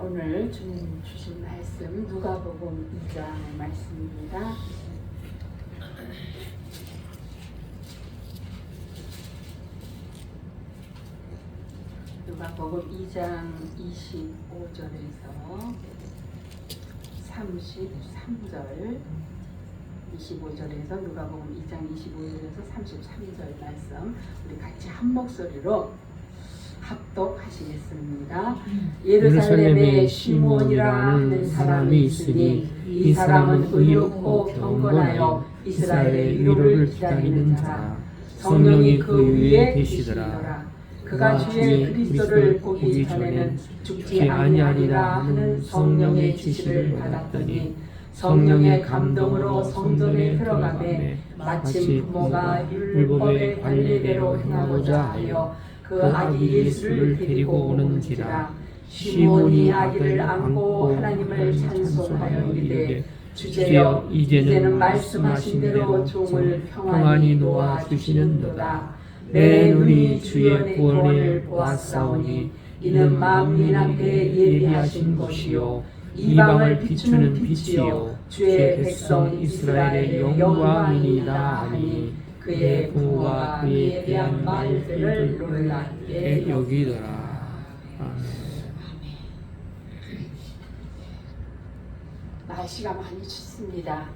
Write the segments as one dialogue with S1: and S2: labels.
S1: 오늘 주님 주신 말씀 누가복음 2장 말씀입니다. 누가복음 2장 25절에서 33절 25절에서 누가복음 2장 25절에서 33절 말씀 우리 같이 한 목소리로 합독하시겠습니다. 예루살렘에 시몬이라는 사람이 있으니 이 사람은 의롭고 경건하여 이스라엘의 위로를 기다리는 자라. 성령이 그 위에 계시더라. 그가 주의 그리스도를 보기 전에는 죽지 아니하리라 하는 성령의 지시를 받았더니 성령의 감동으로 성전에 들어가매 마침 부모가 율법의 관례대로 행하고자 하여 그 아기 예수를 데리고 오는지라. 시몬이 아기를 안고 하나님을 찬송하여 이르되 주제여 이제는 말씀하신 대로 종을 평안히 놓아 주시는도다. 내 눈이 주의 구원을 보았사오니 이는 만민 앞에 예비하신 것이요 이방을 비추는 빛이요 주의 백성 이스라엘의 영광이니이다 하니 그의 부모가 그에 대한 말들을 놀랍게 여기더라. 아멘. 날씨가 많이 춥습니다.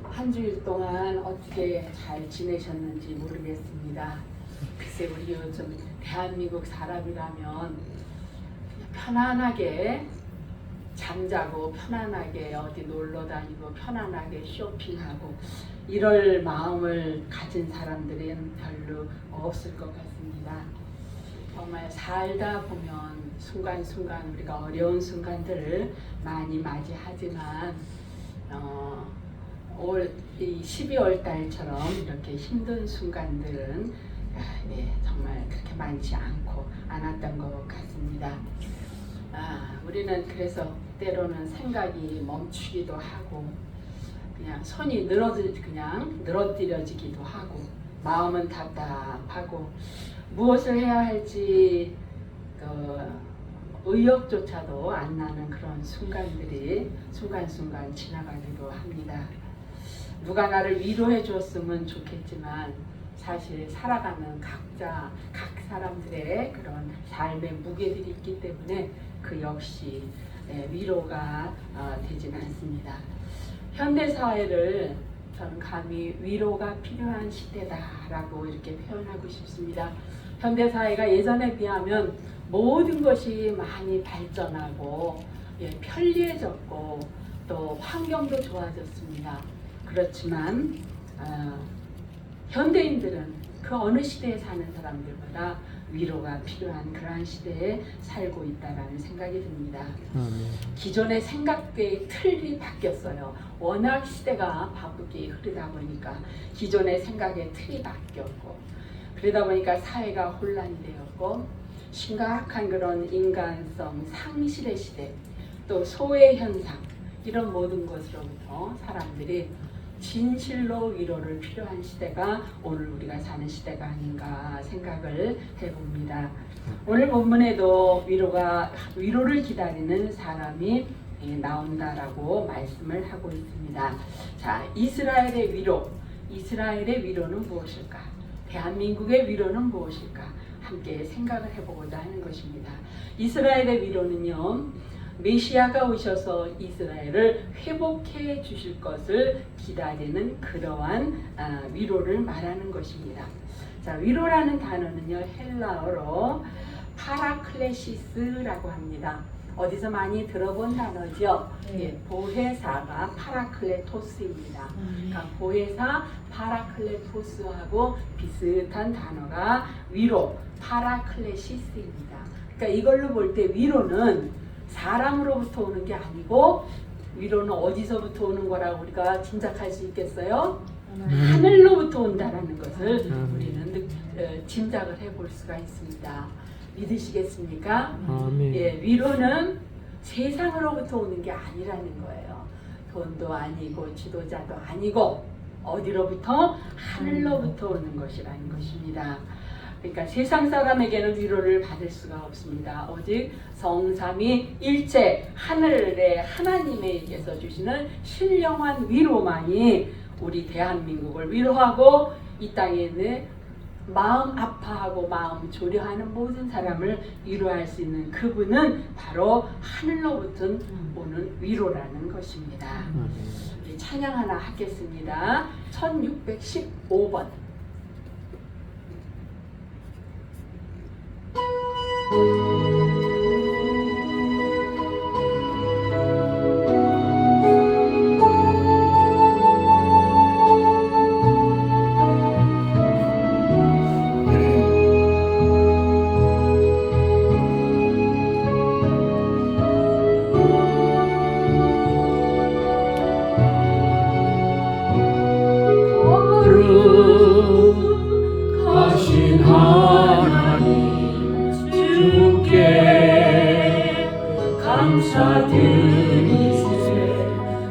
S1: 한 주일 동안 어떻게 잘 지내셨는지 모르겠습니다. 글쎄 우리 요즘 대한민국 사람이라면 그냥 편안하게 잠자고 편안하게 어디 놀러 다니고 편안하게 쇼핑하고 이럴 마음을 가진 사람들은 별로 없을 것 같습니다. 정말 살다 보면 순간순간 우리가 어려운 순간들을 많이 맞이하지만 올 12월 달처럼 이렇게 힘든 순간들은 정말 그렇게 많지 않았던 것 같습니다. 우리는 그래서 때로는 생각이 멈추기도 하고 그냥 손이 늘어뜨려지기도 하고 마음은 답답하고 무엇을 해야 할지 의욕조차도 안 나는 그런 순간들이 순간순간 지나가기도 합니다. 누가 나를 위로해 줬으면 좋겠지만 사실 살아가는 각 사람들의 그런 삶의 무게들이 있기 때문에 그 역시 위로가 되진 않습니다. 현대사회를 저는 감히 위로가 필요한 시대다라고 이렇게 표현하고 싶습니다. 현대사회가 예전에 비하면 모든 것이 많이 발전하고 편리해졌고 또 환경도 좋아졌습니다. 그렇지만 현대인들은 그 어느 시대에 사는 사람들보다 위로가 필요한 그러한 시대에 살고 있다는 생각이 듭니다. 기존의 생각의 틀이 바뀌었어요. 워낙 시대가 바쁘게 흐르다 보니까 기존의 생각의 틀이 바뀌었고 그러다 보니까 사회가 혼란이 되었고 심각한 그런 인간성 상실의 시대 또 소외 현상 이런 모든 것으로부터 사람들이 진실로 위로를 필요한 시대가 오늘 우리가 사는 시대가 아닌가 생각을 해봅니다. 오늘 본문에도 위로를 기다리는 사람이 나온다라고 말씀을 하고 있습니다. 자, 이스라엘의 위로는 무엇일까? 대한민국의 위로는 무엇일까? 함께 생각을 해보고자 하는 것입니다. 이스라엘의 위로는요. 메시아가 오셔서 이스라엘을 회복해 주실 것을 기다리는 그러한 위로를 말하는 것입니다. 자, 위로라는 단어는요 헬라어로 파라클레시스라고 합니다. 어디서 많이 들어본 단어죠. 보혜사가 파라클레토스입니다. 그러니까 보혜사 파라클레토스하고 비슷한 단어가 위로 파라클레시스입니다. 그러니까 이걸로 볼 때 위로는 사람으로부터 오는 게 아니고 위로는 어디서부터 오는 거라고 우리가 짐작할 수 있겠어요? 하늘로부터 온다라는 것을 우리는 짐작을 해볼 수가 있습니다. 믿으시겠습니까? 위로는 세상으로부터 오는 게 아니라는 거예요. 돈도 아니고 지도자도 아니고 어디로부터? 하늘로부터 오는 것이라는 것입니다. 그러니까 세상 사람에게는 위로를 받을 수가 없습니다. 오직 성삼위 일체 하늘의 하나님에게서 주시는 신령한 위로만이 우리 대한민국을 위로하고 이 땅에 있는 마음 아파하고 마음 조려하는 모든 사람을 위로할 수 있는 그분은 바로 하늘로부터 오는 위로라는 것입니다. 우리 찬양 하나 하겠습니다. 1615번.
S2: 거룩하신 하나님 주께 감사드리세.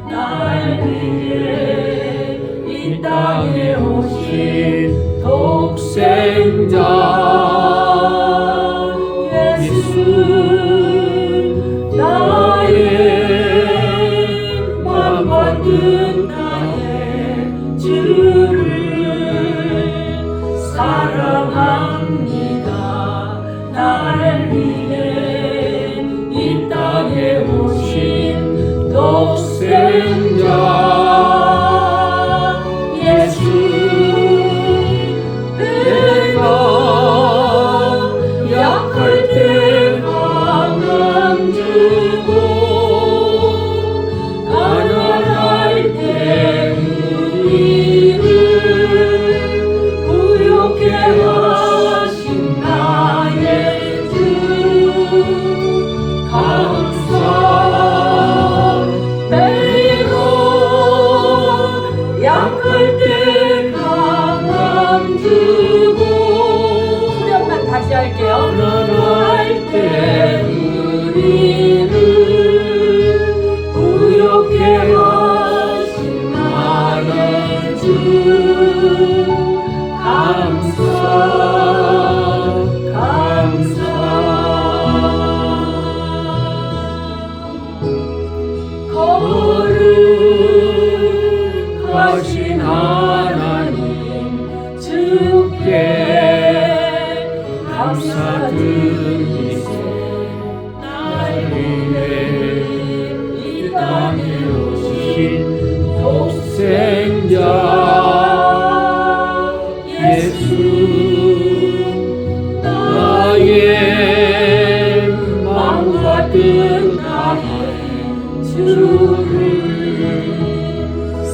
S2: 날 위해 이 땅에 오신 독생자 예수, 나의 맘과 뜻 다해 주를 사랑합니다. 나를 위해 이 땅에 오신 독생자 예수, 내가 약할 때 강함 주고 가난할 때 우리를 부욕해 하신 나의 주 감사. 내가 약할 때 강함 주고
S1: 후렴만 다시 할게요.
S2: 가난할 때 우리를 부욕해 하신 나의 주 감사 감사. 거룩하신 하나님 주께 감사드리세. 날 위해 이 땅에 오신 독생자 예수, 나의 마음과 뜻 다해 주를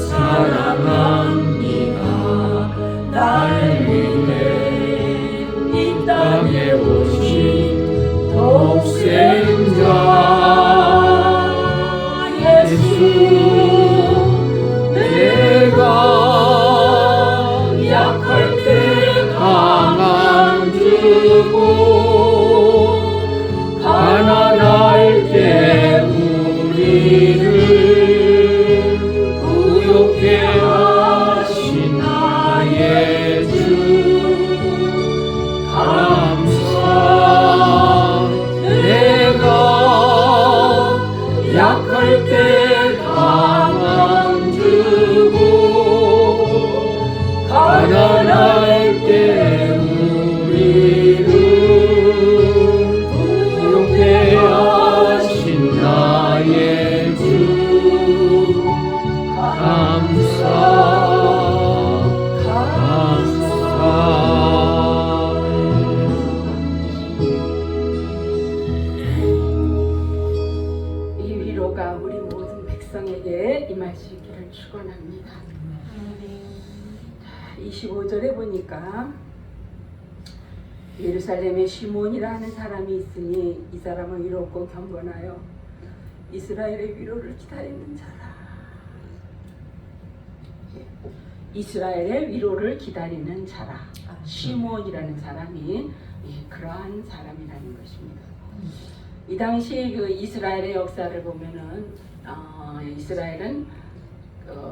S2: 사랑합니다. 날 위해 이 땅에 오신 독생자 예수, 내가 약할 때 강함 주고 가난할 때 우리를 부욕해 하신 나의 주 감사. 내가 약할 때 강함 주고 가난할 때 우리를 부욕해 하신 나의 주 감사 감사.
S1: 이 위로가 우리 모든 백성에게 임할 수 있기를 축원합니다. 25절에 보니까 예루살렘에 시몬이라는 사람이 있으니 이 사람은 이롭고 경건하여 이스라엘의 위로를 기다리는 자라. 이스라엘의 위로를 기다리는 자라. 시몬이라는 사람이 그러한 사람이라는 것입니다. 이 당시 그 이스라엘의 역사를 보면은 이스라엘은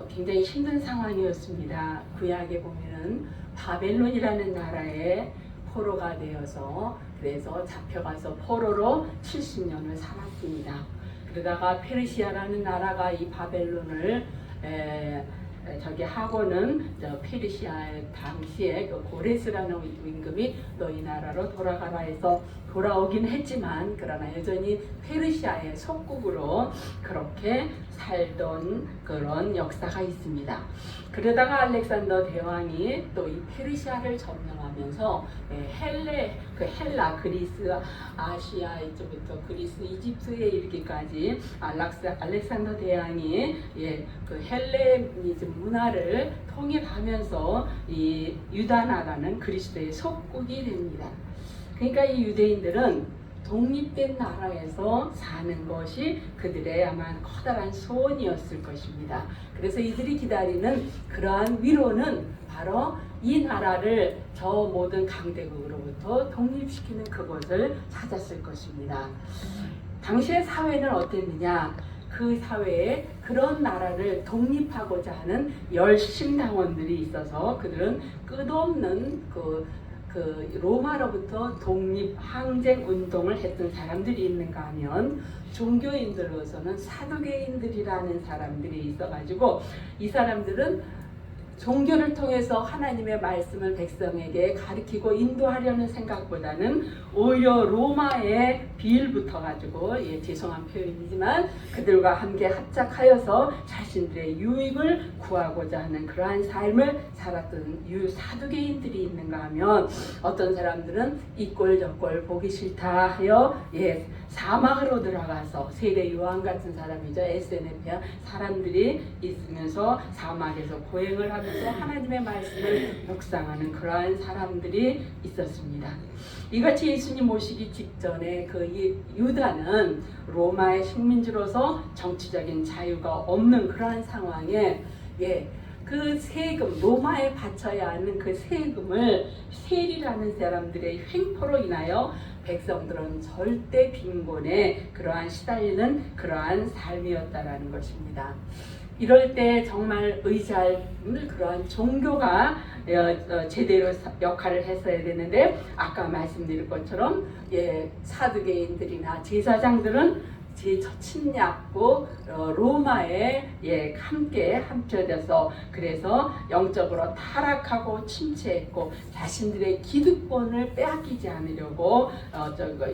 S1: 굉장히 힘든 상황이었습니다. 구약에 보면은 바벨론이라는 나라의 포로가 되어서 그래서 잡혀가서 포로로 70년을 살았습니다. 그러다가 페르시아라는 나라가 이 바벨론을 저기 하고는 페르시아의 당시에 그 고레스라는 임금이 너희 나라로 돌아가라 해서 돌아오긴 했지만 그러나 여전히 페르시아의 속국으로 그렇게 살던 그런 역사가 있습니다. 그러다가 알렉산더 대왕이 또 이 페르시아를 점령하면서 헬라, 그리스, 아시아 이쪽부터 그리스, 이집트에 이르기까지 알렉산더 대왕이 그 헬레니즘 문화를 통일하면서 이 유다 나라는 그리스도의 속국이 됩니다. 그러니까 이 유대인들은 독립된 나라에서 사는 것이 그들의 아마 커다란 소원이었을 것입니다. 그래서 이들이 기다리는 그러한 위로는 바로 이 나라를 저 모든 강대국으로부터 독립시키는 그것을 찾았을 것입니다. 당시의 사회는 어땠느냐? 그 사회에 그런 나라를 독립하고자 하는 열심당원들이 있어서 그들은 끝없는 그 로마로부터 독립 항쟁 운동을 했던 사람들이 있는가 하면 종교인들로서는 사두개인들이라는 사람들이 있어가지고 이 사람들은 종교를 통해서 하나님의 말씀을 백성에게 가르치고 인도하려는 생각보다는 오히려 로마에 빌붙어가지고 죄송한 표현이지만 그들과 함께 합작하여서 자신들의 유익을 구하고자 하는 그러한 삶을 살았던 사두개인들이 있는가 하면 어떤 사람들은 이 꼴 저 꼴 보기 싫다 하여 사막으로 들어가서 세례 요한 같은 사람이죠. SNF야 사람들이 있으면서 사막에서 고행을 하면서 하나님의 말씀을 묵상하는 그러한 사람들이 있었습니다. 이같이 예수님 오시기 직전에 그 유다는 로마의 식민지로서 정치적인 자유가 없는 그러한 상황에 그 세금, 로마에 바쳐야 하는 그 세금을 세리라는 사람들의 횡포로 인하여 백성들은 절대 빈곤에 그러한 시달리는 그러한 삶이었다라는 것입니다. 이럴 때 정말 의지할 그러한 종교가 제대로 역할을 했어야 되는데 아까 말씀드린 것처럼 사두개인들이나 제사장들은 침략고 로마에 함께 합쳐져서 그래서 영적으로 타락하고 침체했고 자신들의 기득권을 빼앗기지 않으려고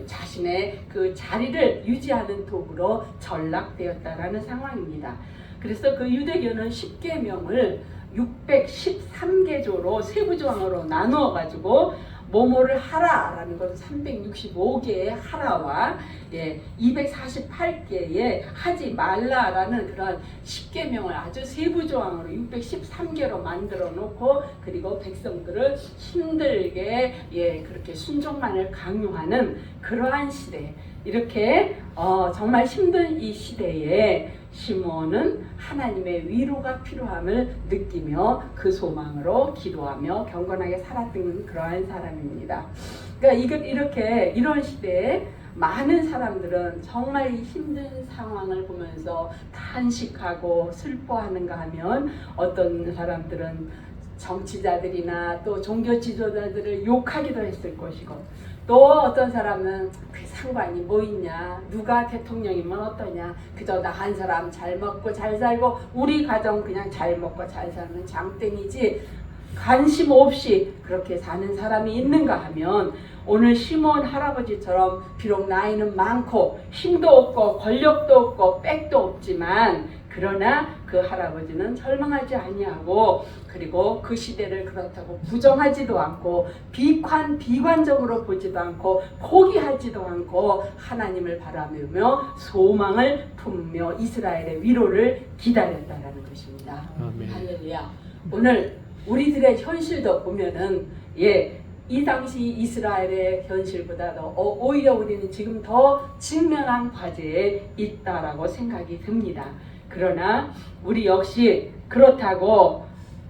S1: 자신의 그 자리를 유지하는 도구로 전락되었다라는 상황입니다. 그래서 그 유대교는 10계명을 613개조로 세부조항으로 나누어 가지고 뭐뭐를 하라라는 것은 365개의 하라와 248개의 하지 말라라는 그런 10계명을 아주 세부조항으로 613개로 만들어 놓고 그리고 백성들을 힘들게 그렇게 순종만을 강요하는 그러한 시대, 이렇게 정말 힘든 이 시대에 시몬은 하나님의 위로가 필요함을 느끼며 그 소망으로 기도하며 경건하게 살았던 그러한 사람입니다. 그러니까 이런 시대에 많은 사람들은 정말 힘든 상황을 보면서 탄식하고 슬퍼하는가 하면 어떤 사람들은 정치자들이나 또 종교 지도자들을 욕하기도 했을 것이고 또 어떤 사람은 그 상관이 뭐 있냐, 누가 대통령이면 어떠냐, 그저 나 한 사람 잘 먹고 잘 살고 우리 가정 그냥 잘 먹고 잘 살면 장땡이지 관심 없이 그렇게 사는 사람이 있는가 하면 오늘 시몬 할아버지처럼 비록 나이는 많고 힘도 없고 권력도 없고 백도 없지만 그러나 그 할아버지는 절망하지 아니하고 그리고 그 시대를 그렇다고 부정하지도 않고 비관적으로 보지도 않고 포기하지도 않고 하나님을 바라보며 소망을 품며 이스라엘의 위로를 기다렸다라는 것입니다.
S2: 아멘.
S1: 할렐루야. 오늘 우리들의 현실도 보면은 이 당시 이스라엘의 현실보다도 오히려 우리는 지금 더 직면한 과제에 있다라고 생각이 듭니다. 그러나 우리 역시 그렇다고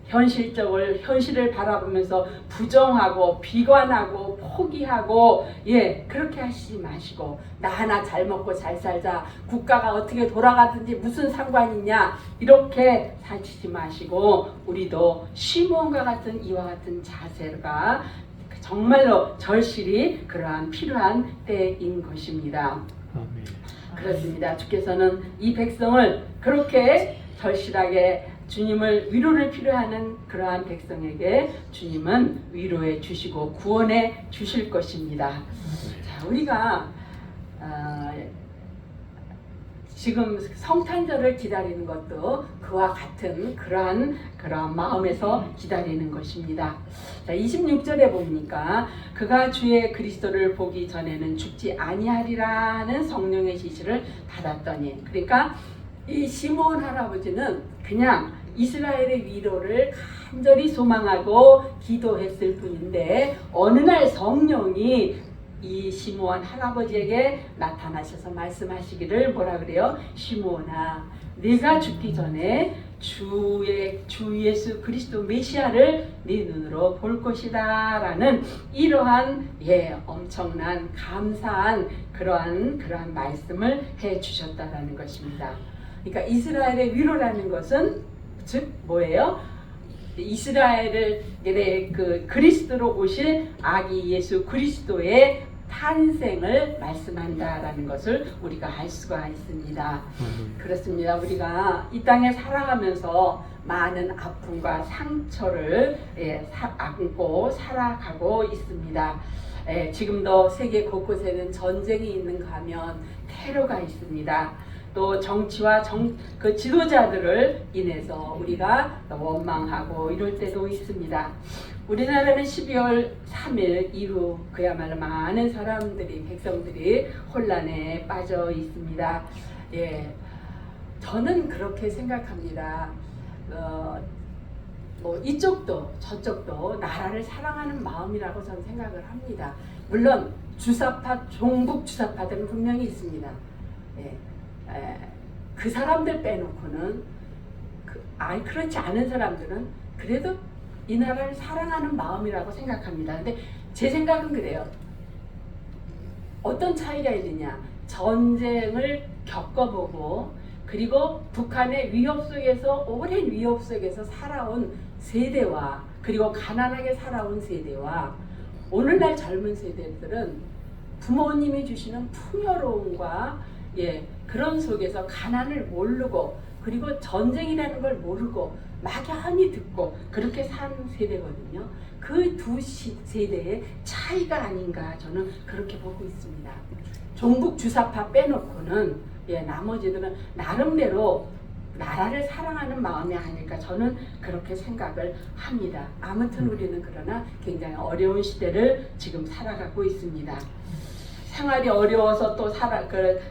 S1: 현실을 바라보면서 부정하고 비관하고 포기하고 그렇게 하시지 마시고 나 하나 잘 먹고 잘 살자, 국가가 어떻게 돌아가든지 무슨 상관이 있냐 이렇게 사시지 마시고 우리도 시몬과 같은 이와 같은 자세가 정말로 절실히 그러한 필요한 때인 것입니다.
S2: 아멘.
S1: 그렇습니다. 주께서는 이 백성을 그렇게 절실하게 주님을 위로를 필요하는 그러한 백성에게 주님은 위로해 주시고 구원해 주실 것입니다. 자, 우리가 지금 성탄절을 기다리는 것도 그와 같은 그러한 마음에서 기다리는 것입니다. 자, 26절에 보니까 그가 주의 그리스도를 보기 전에는 죽지 아니하리라는 성령의 지시를 받았더니, 그러니까 이 시므온 할아버지는 그냥 이스라엘의 위로를 간절히 소망하고 기도했을 뿐인데 어느 날 성령이 이 시므온 할아버지에게 나타나셔서 말씀하시기를 뭐라 그래요? 시므온아, 네가 죽기 전에 주 예수 그리스도 메시아를 네 눈으로 볼 것이다 라는 이러한 엄청난 감사한 그러한 말씀을 해 주셨다라는 것입니다. 그러니까 이스라엘의 위로라는 것은 즉 뭐예요? 이스라엘을 그리스도로 오실 아기 예수 그리스도의 탄생을 말씀한다라는 것을 우리가 알 수가 있습니다. 그렇습니다. 우리가 이 땅에 살아가면서 많은 아픔과 상처를 안고 살아가고 있습니다. 지금도 세계 곳곳에는 전쟁이 있는가 하면 테러가 있습니다. 또 정치와 그 지도자들을 인해서 우리가 원망하고 이럴 때도 있습니다. 우리나라는 12월 3일 이후 그야말로 많은 백성들이 혼란에 빠져 있습니다. 저는 그렇게 생각합니다. 이쪽도 저쪽도 나라를 사랑하는 마음이라고 저는 생각을 합니다. 물론 종북 주사파들은 분명히 있습니다. 그 사람들 빼놓고는 그렇지 않은 사람들은 그래도 이 나라를 사랑하는 마음이라고 생각합니다. 근데 제 생각은 그래요. 어떤 차이가 있느냐? 전쟁을 겪어보고 그리고 북한의 위협 속에서 오랜 위협 속에서 살아온 세대와 그리고 가난하게 살아온 세대와 오늘날 젊은 세대들은 부모님이 주시는 풍요로움과 그런 속에서 가난을 모르고 그리고 전쟁이라는 걸 모르고 막연히 듣고 그렇게 산 세대거든요. 그 두 세대의 차이가 아닌가 저는 그렇게 보고 있습니다. 종북 주사파 빼놓고는 나머지들은 나름대로 나라를 사랑하는 마음이 아닐까 저는 그렇게 생각을 합니다. 아무튼 우리는 그러나 굉장히 어려운 시대를 지금 살아가고 있습니다. 생활이 어려워서 또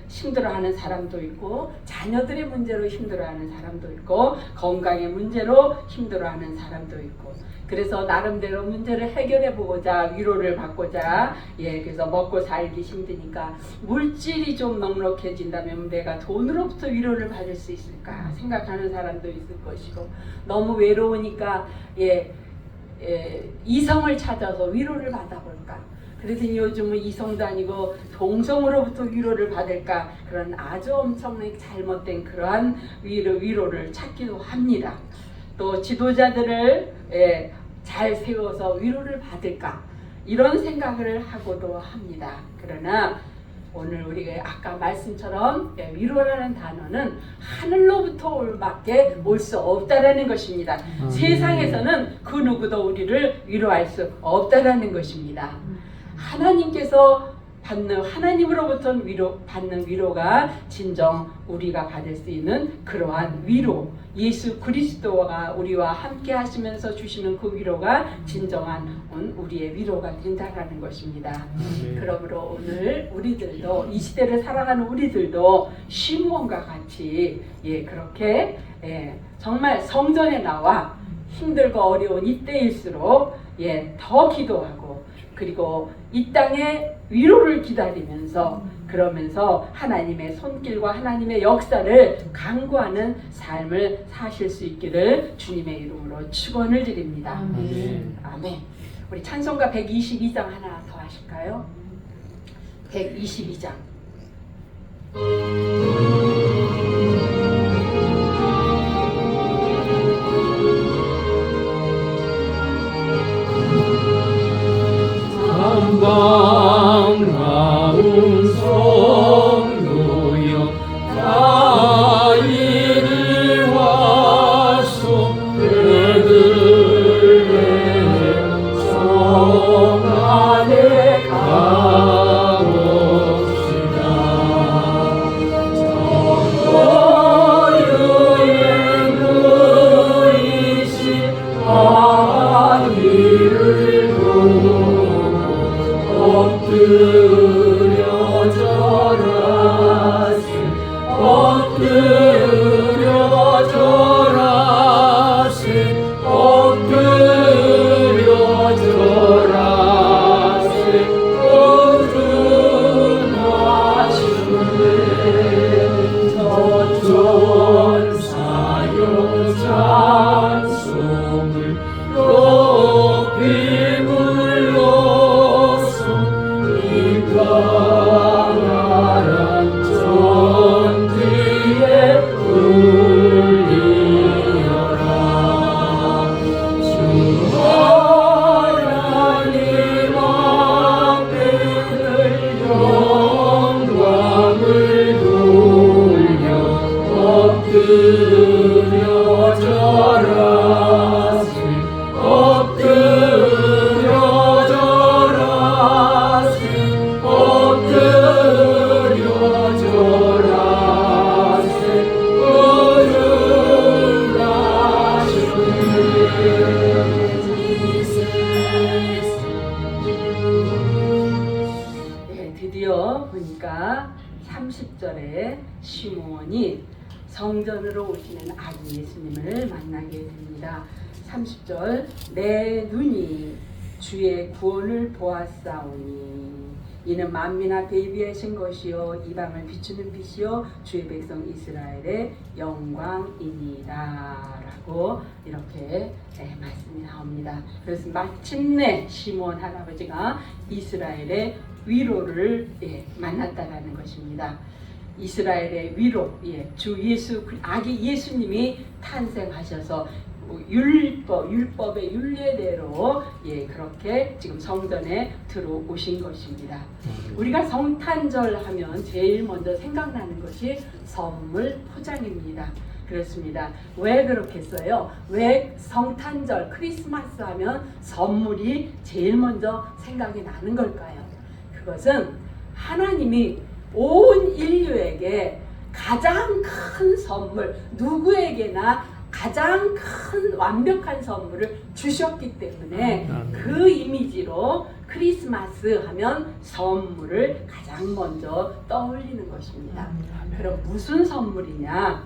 S1: 힘들어하는 사람도 있고 자녀들의 문제로 힘들어하는 사람도 있고 건강의 문제로 힘들어하는 사람도 있고 그래서 나름대로 문제를 해결해 보고자 위로를 받고자 그래서 먹고 살기 힘드니까 물질이 좀 넉넉해진다면 내가 돈으로부터 위로를 받을 수 있을까 생각하는 사람도 있을 것이고 너무 외로우니까 이성을 찾아서 위로를 받아볼까 그래서 요즘은 이성도 아니고 동성으로부터 위로를 받을까 그런 아주 엄청나게 잘못된 그러한 위로를 찾기도 합니다. 또 지도자들을 잘 세워서 위로를 받을까 이런 생각을 하고도 합니다. 그러나 오늘 우리가 아까 말씀처럼 위로라는 단어는 하늘로부터 밖에 올 수 없다라는 것입니다. 세상에서는 그 누구도 우리를 위로할 수 없다라는 것입니다. 하나님께서 하나님으로부터 받는 위로가 진정 우리가 받을 수 있는 그러한 위로 예수 그리스도가 우리와 함께 하시면서 주시는 그 위로가 진정한 우리의 위로가 된다라는 것입니다. 그러므로 오늘 우리들도 이 시대를 살아가는 우리들도 시므온과 같이 그렇게 정말 성전에 나와 힘들고 어려운 이때일수록 더 기도하고 그리고 이 땅에 위로를 기다리면서 그러면서 하나님의 손길과 하나님의 역사를 간구하는 삶을 사실 수 있기를 주님의 이름으로 축원을 드립니다.
S2: 아멘.
S1: 아멘. 우리 찬송가 122장 하나 더 하실까요? 122장.
S2: 엎드려 절하세 엎드려 절하세 거듭나시네 저천사여 찬송을 높이 불러서 이 강한 전기에 울리어라 주 하나님 앞에를 영광을 돌려 엎드려 절하세 엎드려 절하세 엎드려 절하세
S1: 네, 드디어 보니까 30절에 시몬이 성전으로 오시는 아기 예수님을 만나게 됩니다. 30절 내 눈이 주의 구원을 보았사오니 이는 만민 앞에 예비하신 것이요 이방을 비추는 빛이요 주의 백성 이스라엘의 영광이니라 라고 이렇게 말씀이 나옵니다. 그래서 마침내 시몬 할아버지가 이스라엘의 위로를 만났다라는 것입니다. 이스라엘의 위로, 주 예수 아기 예수님이 탄생하셔서 율법의 율례대로 그렇게 지금 성전에 들어오신 것입니다. 우리가 성탄절 하면 제일 먼저 생각나는 것이 선물 포장입니다. 그렇습니다. 왜 그렇겠어요? 왜 성탄절 크리스마스 하면 선물이 제일 먼저 생각이 나는 걸까요? 그것은 하나님이 온 인류에게 가장 큰 선물, 누구에게나 가장 큰 완벽한 선물을 주셨기 때문에 그 이미지로 크리스마스 하면 선물을 가장 먼저 떠올리는 것입니다. 그럼 무슨 선물이냐?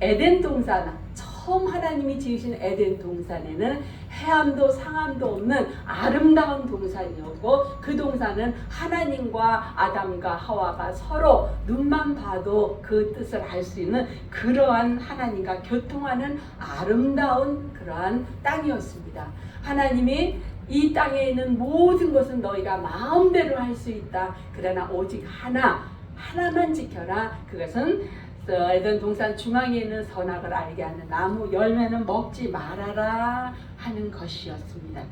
S1: 에덴 동산, 처음 하나님이 지으신 에덴 동산에는 해암도 상암도 없는 아름다운 동산이었고 그 동산은 하나님과 아담과 하와가 서로 눈만 봐도 그 뜻을 알 수 있는 그러한 하나님과 교통하는 아름다운 그러한 땅이었습니다. 하나님이 이 땅에 있는 모든 것은 너희가 마음대로 할 수 있다. 그러나 오직 하나만 지켜라. 그것은 에덴 동산 중앙에 있는 선악을 알게 하는 나무 열매는 먹지 말아라 하는 것이었습니다.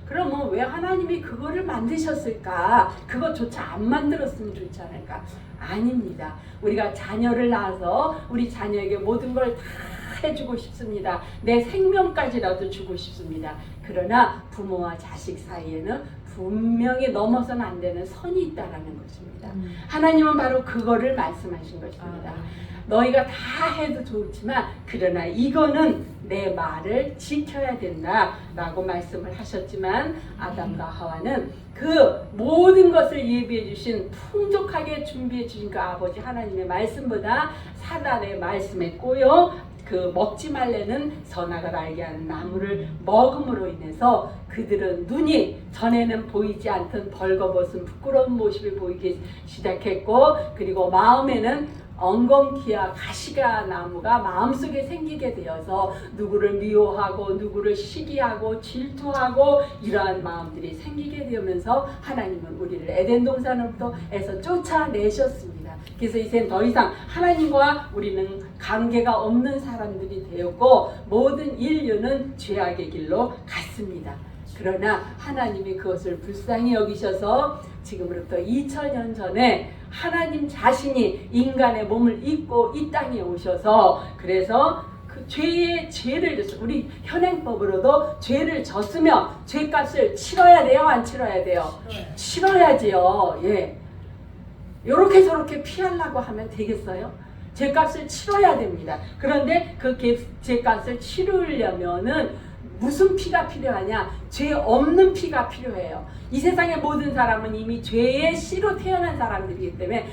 S1: 그러면 왜 하나님이 그거를 만드셨을까? 그것조차 안 만들었으면 좋지 않을까? 아닙니다. 우리가 자녀를 낳아서 우리 자녀에게 모든 걸 다 해주고 싶습니다. 내 생명까지라도 주고 싶습니다. 그러나 부모와 자식 사이에는 분명히 넘어서는 안 되는 선이 있다라는 것입니다. 하나님은 바로 그거를 말씀하신 것입니다. 너희가 다 해도 좋지만 그러나 이거는 내 말을 지켜야 된다라고 말씀을 하셨지만 아담과 하와는 그 모든 것을 예비해 주신 풍족하게 준비해 주신 그 아버지 하나님의 말씀보다 사단의 말씀에 꼬여 그 먹지 말라는 선악을 알게 하는 나무를 먹음으로 인해서 그들은 눈이 전에는 보이지 않던 벌거벗은 부끄러운 모습이 보이기 시작했고 그리고 마음에는 엉겅퀴와 가시가 나무가 마음속에 생기게 되어서 누구를 미워하고 누구를 시기하고 질투하고 이러한 마음들이 생기게 되면서 하나님은 우리를 에덴 동산으로부터 에서 쫓아내셨습니다. 그래서 이제 더 이상 하나님과 우리는 관계가 없는 사람들이 되었고 모든 인류는 죄악의 길로 갔습니다. 그러나 하나님이 그것을 불쌍히 여기셔서 지금으로부터 2000년 전에 하나님 자신이 인간의 몸을 입고 이 땅에 오셔서 그래서 그 죄를 졌어요. 우리 현행법으로도 죄를 졌으면 죄값을 치러야 돼요? 안 치러야 돼요? 치러야지요. 요렇게 저렇게 피하려고 하면 되겠어요? 죄값을 치러야 됩니다. 그런데 그 죄값을 치르려면은 무슨 피가 필요하냐? 죄 없는 피가 필요해요. 이 세상의 모든 사람은 이미 죄의 씨로 태어난 사람들이기 때문에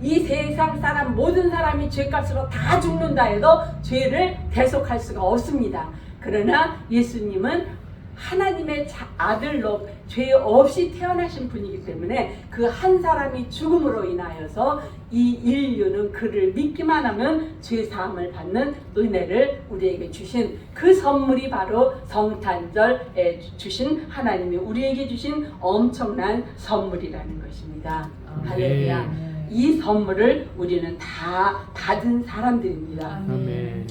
S1: 이 세상 사람 모든 사람이 죄값으로 다 죽는다 해도 죄를 대속할 수가 없습니다. 그러나 예수님은 하나님의 아들로 죄 없이 태어나신 분이기 때문에 그 한 사람이 죽음으로 인하여서 이 인류는 그를 믿기만 하면 죄 사함을 받는 은혜를 우리에게 주신 그 선물이 바로 성탄절에 주신 하나님이 우리에게 주신 엄청난 선물이라는 것입니다. 할렐루야. 이 선물을 우리는 다 받은 사람들입니다.
S2: 아멘.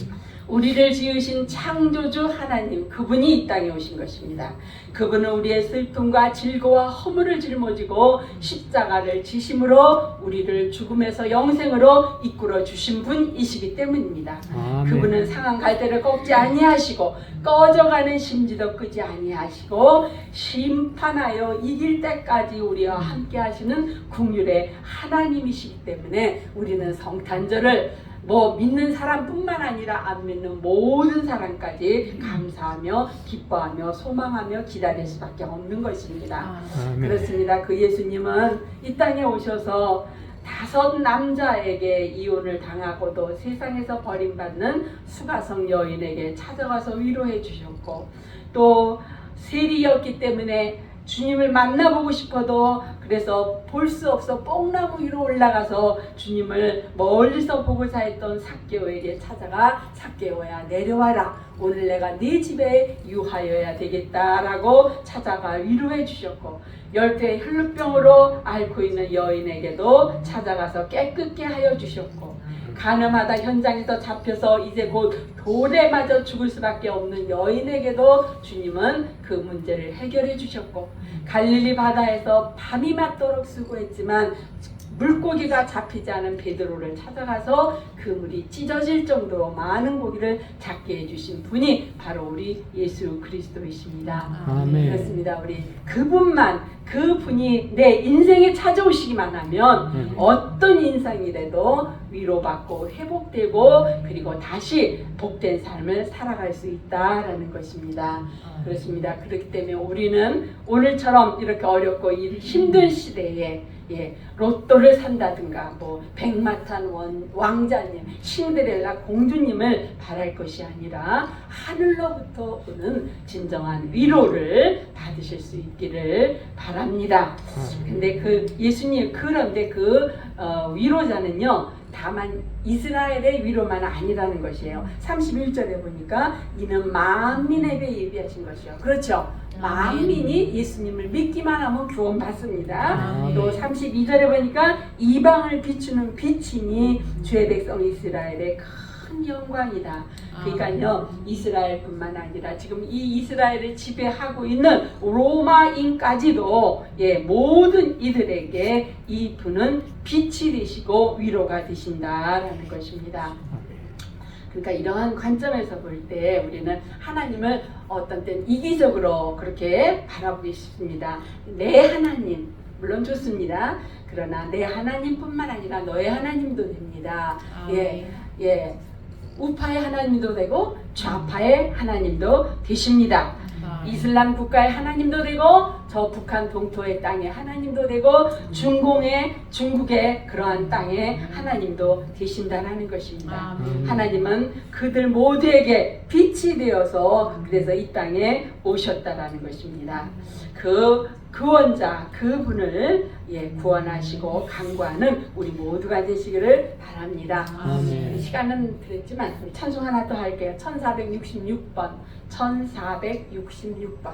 S1: 우리를 지으신 창조주 하나님, 그분이 이 땅에 오신 것입니다. 그분은 우리의 슬픔과 질고와 허물을 짊어지고 십자가를 지심으로 우리를 죽음에서 영생으로 이끌어 주신 분이시기 때문입니다.
S2: 아멘.
S1: 그분은 상한 갈대를 꺾지 아니하시고 꺼져가는 심지도 끄지 아니하시고 심판하여 이길 때까지 우리와 함께 하시는 긍휼의 하나님이시기 때문에 우리는 성탄절을 믿는 사람뿐만 아니라 안 믿는 모든 사람까지 감사하며 기뻐하며 소망하며 기다릴 수밖에 없는 것입니다.
S2: 아멘.
S1: 그렇습니다. 그 예수님은 이 땅에 오셔서 5 남자에게 이혼을 당하고도 세상에서 버림받는 수가성 여인에게 찾아가서 위로해 주셨고, 또 세리였기 때문에 주님을 만나보고 싶어도 그래서 볼 수 없어 뽕나무 위로 올라가서 주님을 멀리서 보고자 했던 삭개오에게 찾아가 삭개오야 내려와라, 오늘 내가 네 집에 유하여야 되겠다라고 찾아가 위로해 주셨고, 10배 혈루병으로 앓고 있는 여인에게도 찾아가서 깨끗게 하여 주셨고, 가늠하다 현장에서 잡혀서 이제 곧 돌에 맞아 죽을 수밖에 없는 여인에게도 주님은 그 문제를 해결해 주셨고, 갈릴리 바다에서 밤이 맞도록 수고했지만 물고기가 잡히지 않은 베드로를 찾아가서 그물이 찢어질 정도로 많은 고기를 잡게 해주신 분이 바로 우리 예수 그리스도이십니다.
S2: 아멘.
S1: 그렇습니다. 우리 그분이 내 인생에 찾아오시기만 하면 어떤 인생이라도 위로받고 회복되고 그리고 다시 복된 삶을 살아갈 수 있다라는 것입니다. 그렇습니다. 그렇기 때문에 우리는 오늘처럼 이렇게 어렵고 힘든 시대에 로또를 산다든가 백마탄 왕자님, 신데렐라 공주님을 바랄 것이 아니라 하늘로부터 오는 진정한 위로를 받으실 수 있기를 바랍니다. 근데 그런데 위로자는요, 다만 이스라엘의 위로만 아니라는 것이에요. 31절에 보니까 이는 만민에게 예비하신 것이요. 그렇죠. 만민이 예수님을 믿기만 하면 구원받습니다. 또 32절에 보니까 이방을 비추는 빛이니 주의 백성 이스라엘의 큰 영광이다. 그러니까요, 이스라엘뿐만 아니라 지금 이 이스라엘을 지배하고 있는 로마인까지도 모든 이들에게 이 분은 빛이 되시고 위로가 되신다라는 것입니다. 그러니까 이러한 관점에서 볼 때 우리는 하나님을 어떤 때는 이기적으로 그렇게 바라보기 쉽습니다. 내 하나님 물론 좋습니다. 그러나 내 하나님뿐만 아니라 너의 하나님도 됩니다. 우파의 하나님도 되고 좌파의 하나님도 되십니다. 이슬람 국가의 하나님도 되고 저 북한 동토의 땅의 하나님도 되고 중국의 그러한 땅의 하나님도 되신다는 것입니다. 하나님은 그들 모두에게 빛이 되어서 그래서 이 땅에 오셨다라는 것입니다. 그 구원자 그분을 구원하시고 간구하는 우리 모두가 되시기를 바랍니다.
S2: 아멘.
S1: 시간은 그랬지만 찬송 하나 더 할게요. 1466번 1466번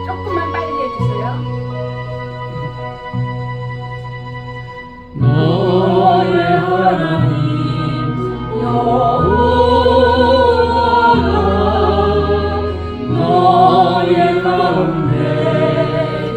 S1: 조금만 빨리 해주세요.
S2: 너의 하나님 여호와가 너의 가운데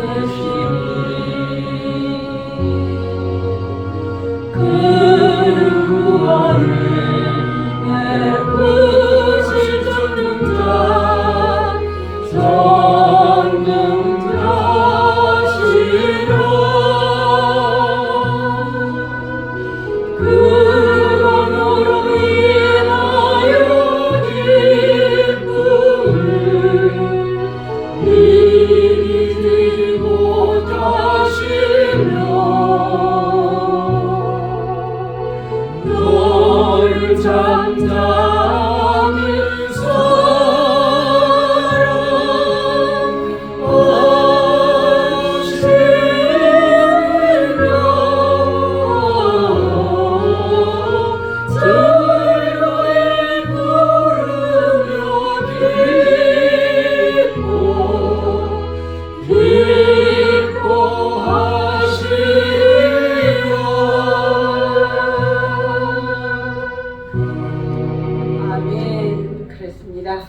S1: 아멘. 그렇습니다.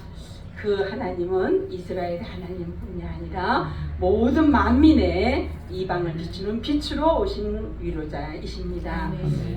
S1: 그 하나님은 이스라엘의 하나님뿐이 아니라 모든 만민의 이방을 비추는 빛으로 오신 위로자이십니다.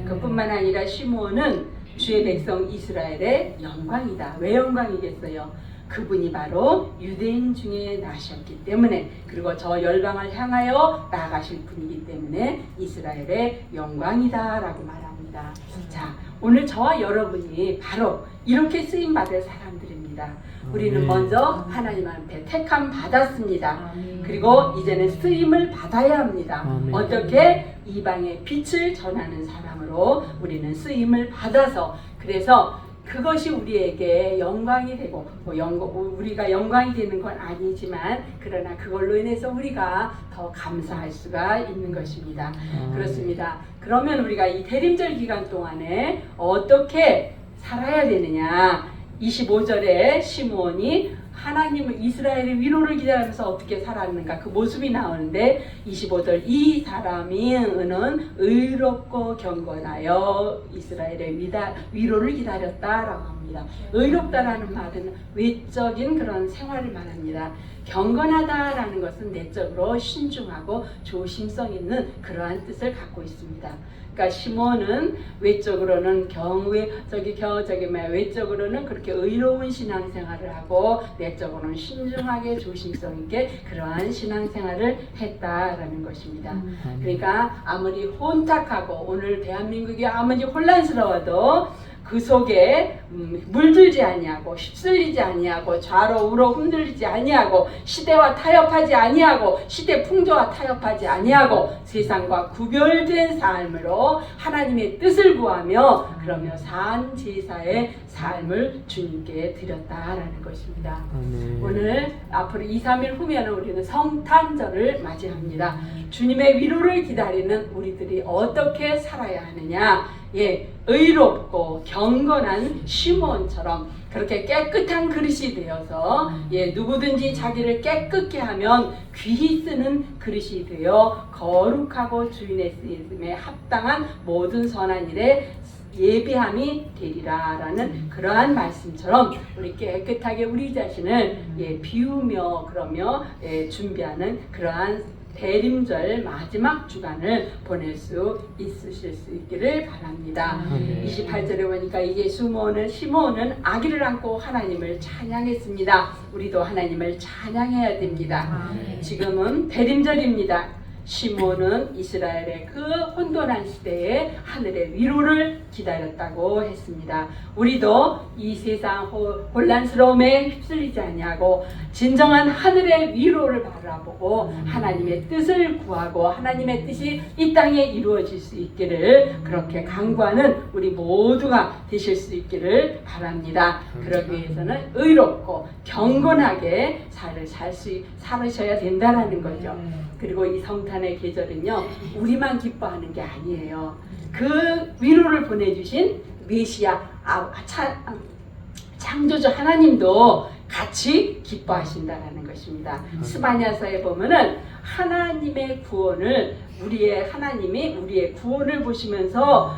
S1: 그뿐만 아니라 시므온은 주의 백성 이스라엘의 영광이다. 왜 영광이겠어요? 그분이 바로 유대인 중에 나셨기 때문에, 그리고 저 열방을 향하여 나아가실 분이기 때문에 이스라엘의 영광이다 라고 말합니다. 자, 오늘 저와 여러분이 바로 이렇게 쓰임받을 사람들입니다. 우리는 먼저 하나님한테 택함 받았습니다. 그리고 이제는 쓰임을 받아야 합니다. 어떻게? 이방의 빛을 전하는 사람으로 우리는 쓰임을 받아서, 그래서 그것이 우리에게 영광이 되고, 우리가 영광이 되는 건 아니지만 그러나 그걸로 인해서 우리가 더 감사할 수가 있는 것입니다. 그렇습니다. 그러면 우리가 이 대림절 기간 동안에 어떻게 살아야 되느냐? 25절에 시므온이 하나님을, 이스라엘의 위로를 기다리면서 어떻게 살았는가 그 모습이 나오는데, 25절 이 사람이 는 의롭고 경건하여 이스라엘의 위로를 기다렸다라고 합니다. 의롭다라는 말은 외적인 그런 생활을 말합니다. 경건하다라는 것은 내적으로 신중하고 조심성 있는 그러한 뜻을 갖고 있습니다. 그러니까 시므온은 외적으로는 외적으로는 그렇게 의로운 신앙생활을 하고 내적으로는 신중하게 조심성 있게 그러한 신앙생활을 했다라는 것입니다. 그러니까 아무리 혼탁하고 오늘 대한민국이 아무리 혼란스러워도 그 속에 물들지 아니하고 휩쓸리지 아니하고 좌로 우로 흔들리지 아니하고 시대와 타협하지 아니하고 시대 풍조와 타협하지 아니하고 세상과 구별된 삶으로 하나님의 뜻을 구하며 그러며 산 제사의 삶을 주님께 드렸다라는 것입니다. 오늘 앞으로 2, 3일 후면 우리는 성탄절을 맞이합니다. 주님의 위로를 기다리는 우리들이 어떻게 살아야 하느냐? 의롭고 경건한 시므온처럼 그렇게 깨끗한 그릇이 되어서 누구든지 자기를 깨끗게 하면 귀히 쓰는 그릇이 되어 거룩하고 주인의 쓰임에 합당한 모든 선한 일에 예비함이 되리라 라는 그러한 말씀처럼 우리 깨끗하게 우리 자신을 비우며 그러며 준비하는 그러한 대림절 마지막 주간을 보낼 수 있으실 수 있기를 바랍니다. 28절에 보니까 이게 시므온은 아기를 안고 하나님을 찬양했습니다. 우리도 하나님을 찬양해야 됩니다. 지금은 대림절입니다. 시므온은 이스라엘의 그 혼돈한 시대에 하늘의 위로를 기다렸다고 했습니다. 우리도 이 세상 혼란스러움에 휩쓸리지 아니하고 진정한 하늘의 위로를 바라보고 하나님의 뜻을 구하고 하나님의 뜻이 이 땅에 이루어질 수 있기를 그렇게 간구하는 우리 모두가 되실 수 있기를 바랍니다. 그러기 위해서는 의롭고 경건하게 살으셔야 된다는 거죠. 그리고 이 성탄의 계절은요, 우리만 기뻐하는 게 아니에요. 그 위로를 보내주신 메시아 창조주 하나님도 같이 기뻐하신다는 것입니다. 스바냐서에 보면은 하나님의 구원을 하나님이 우리의 구원을 보시면서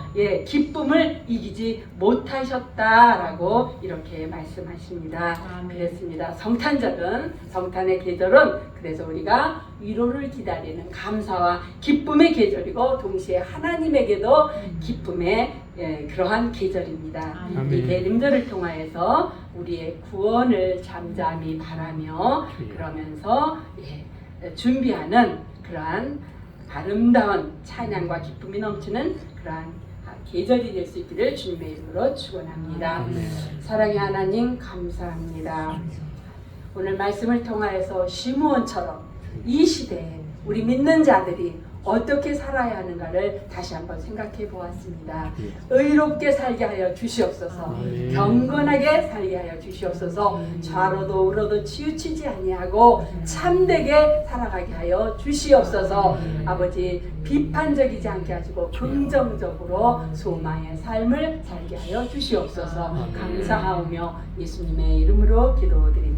S1: 기쁨을 이기지 못하셨다라고 이렇게 말씀하십니다. 그랬습니다. 성탄의 계절은 그래서 우리가 위로를 기다리는 감사와 기쁨의 계절이고 동시에 하나님에게도 기쁨의 그러한 계절입니다. 이 대림절을 통하여서 우리의 구원을 잠잠히 바라며 그러면서 준비하는 그러한 아름다운 찬양과 기쁨이 넘치는 그러한 계절이 될 수 있기를 주님의 이름으로 축원합니다. 사랑의 하나님 감사합니다. 오늘 말씀을 통하여서 시므온처럼 이 시대에 우리 믿는 자들이 어떻게 살아야 하는가를 다시 한번 생각해 보았습니다. 의롭게 살게 하여 주시옵소서. 경건하게 살게 하여 주시옵소서. 좌로도 우로도 치우치지 아니하고 참되게 살아가게 하여 주시옵소서. 아버지 비판적이지 않게 하시고 긍정적으로 소망의 삶을 살게 하여 주시옵소서. 감사하오며 예수님의 이름으로 기도드립니다.